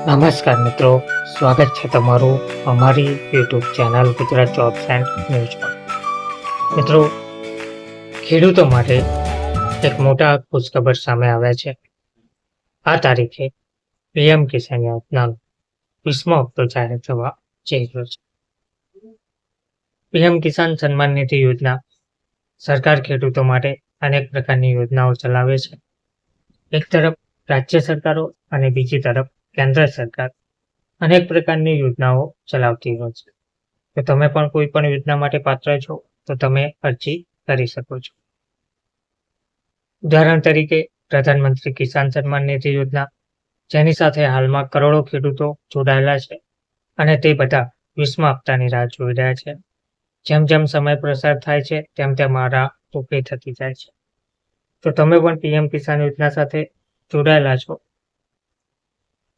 નમસ્કાર મિત્રો, સ્વાગત છે તમારું અમારી YouTube channel Gujarat jobs and ન્યૂઝમાં. મિત્રો, ખેડૂતો માટે એક મોટા ખુશખબર સામે આવ્યા છે. આ તારીખે પીએમ કિસાન યોજનાનો 20મો હપ્તો જાહેર થવા જઈ રહ્યો છે. પીએમ કિસાન સન્માન નિધિ યોજના સરકાર ખેડૂતો માટે અનેક પ્રકારની યોજનાઓ ચલાવે છે. એક તરફ રાજ્ય સરકારો અને બીજી તરફ કેન્દ્ર સરકાર અનેક પ્રકારની યોજનાઓ ચલાવતી હોય છે. તો તમે પણ કોઈ પણ યોજના માટે પાત્ર છો તો તમે અરજી કરી શકો છો. ઉદાહરણ તરીકે પ્રધાનમંત્રી કિસાન સન્માન નિધિ યોજના, જેની સાથે હાલમાં કરોડો ખેડૂતો જોડાયેલા છે અને તે બધા 20મા હપ્તાની રાહ જોઈ રહ્યા છે. જેમ જેમ સમય પસાર થાય છે તેમ તેમ આ રાહ ટૂંકી થતી જાય છે. તો તમે પણ પીએમ કિસાન યોજના સાથે જોડાયેલા છો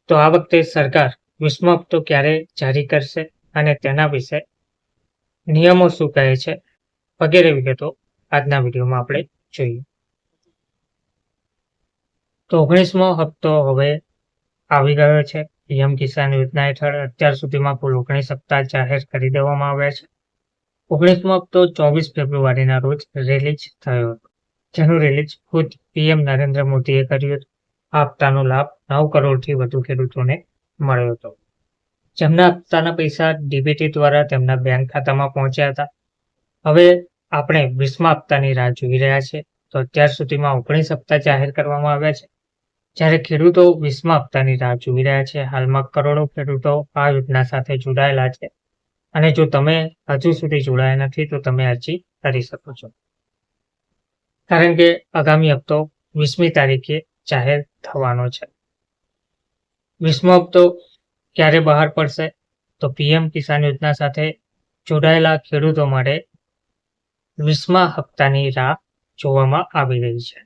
તો આ વખતે સરકાર 20મો હપ્તો ક્યારે જારી કરશે અને તેના વિશે નિયમો શું કહે છે વગેરે વિગતો આજના વિડીયોમાં આપણે જોઈએ. તો 19મો હપ્તો હવે આવી ગયો છે. પીએમ કિસાન યોજના હેઠળ અત્યાર સુધીમાં કુલ 19 હપ્તા જાહેર કરી દેવામાં આવ્યા છે. 19મો હપ્તો 24 ફેબ્રુઆરીના રોજ રિલીઝ થયો હતો, જેનું રિલીઝ ખુદ પીએમ નરેન્દ્ર મોદીએ કર્યું હતું. આ હપ્તાનો લાભ 9 કરોડથી વધુ ખેડૂતોને મળ્યો હતો, જેમના હપ્તાના પૈસા ડીબીટી દ્વારા તેમના બેંક ખાતામાં પહોંચ્યા હતા. હવે આપણે 20મા હપ્તાની રાહ જોઈ રહ્યા છે. તો અત્યાર સુધીમાં 19 હપ્તા જાહેર કરવામાં આવ્યા છે, જ્યારે ખેડૂતો 20મા હપ્તાની રાહ જોઈ રહ્યા છે. હાલમાં કરોડો ખેડૂતો આ યોજના સાથે જોડાયેલા છે અને જો તમે હજુ સુધી જોડાયા નથી તો તમે અરજી કરી શકો છો, કારણ કે આગામી હપ્તો 20મી તારીખે જાહેર થવાનો છે. 20મો હપ્તો ક્યારે બહાર પડશે? તો પીએમ કિસાન યોજના સાથે જોડાયેલા ખેડૂતો માટે 20મા હપ્તાની રાહ જોવામાં આવી રહી છે.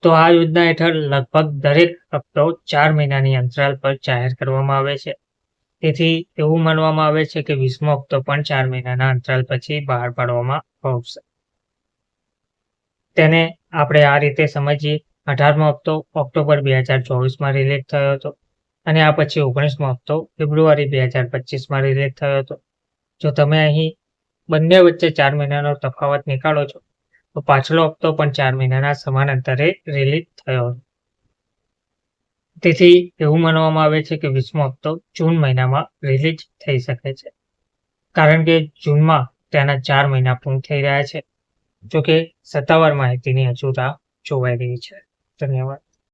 તો આ યોજના હેઠળ લગભગ દરેક હપ્તો 4 મહિનાની અંતરાલ પર જાહેર કરવામાં આવે છે. તેથી એવું માનવામાં આવે છે કે 20મો હપ્તો પણ 4 મહિનાના અંતરાલ પછી બહાર પાડવામાં આવશે. તેને આપણે આ રીતે સમજીએ. 18મો હપ્તો ઓક્ટોબર 2024માં રિલીઝ થયો હતો અને આ પછી 19મો હપ્તો ફેબ્રુઆરી 2025માં રિલીઝ થયો હતો. જો તમે અહીં બંને વચ્ચે 4 મહિનાનો તફાવત નીકાળો છો તો પાછલો હપ્તો પણ 4 મહિનાના સમાન અંતરે રિલીઝ થયો હતો. તેથી એવું માનવામાં આવે છે કે 20મો હપ્તો જૂન મહિનામાં રિલીઝ થઈ શકે છે, કારણ કે જૂનમાં તેના 4 મહિના પૂર્ણ થઈ રહ્યા છે. જોકે સત્તાવાર માહિતીની હજુ રાહ જોવાઈ રહી છે. ધન્યવાદ.